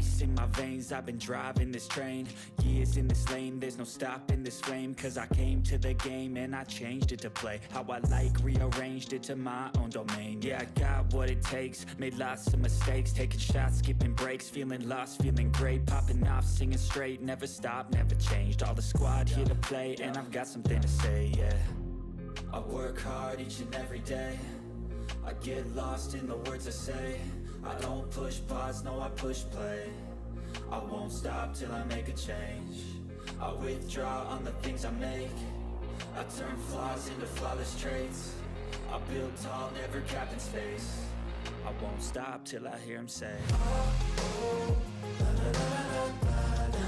Ice in my veins, I've been driving this train. Years in this lane, there's no stopping this flame. Cause I came to the game and I changed it to play how I like, rearranged it to my own domain. Yeah, I got what it takes, made lots of mistakes, taking shots, skipping breaks, feeling lost, feeling great, popping off, singing straight, never stopped, never changed. All the squad here to play, and I've got something to say, yeah. I work hard each and every day, I get lost in the words I say. I don't push pause, no, I push play. I won't stop till I make a change. I withdraw on the things I make. I turn flaws into flawless traits. I build tall, never capped in space. I won't stop till I hear him say, oh, oh, la, la, la, la, la, la.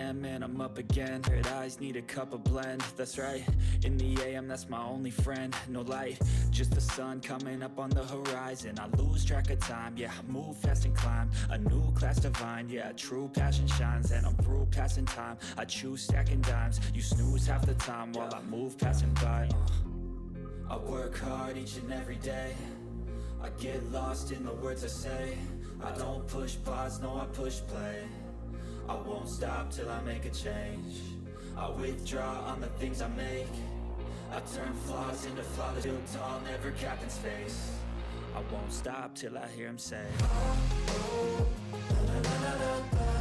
And I'm up again, red eyes need a cup of blend. That's right, in the AM, that's my only friend. No light, just the sun coming up on the horizon. I lose track of time, yeah, I move fast and climb a new class divine, yeah, true passion shines. And I'm through passing time, I choose stacking dimes. You snooze half the time while I move passing by. I work hard each and every day, I get lost in the words I say. I don't push pause, no, I push play. I won't stop till I make a change. I withdraw on the things I make. I turn flaws into flawless, build tall, never capped in space. I won't stop till I hear him say, oh, oh, la, la, la, la, la.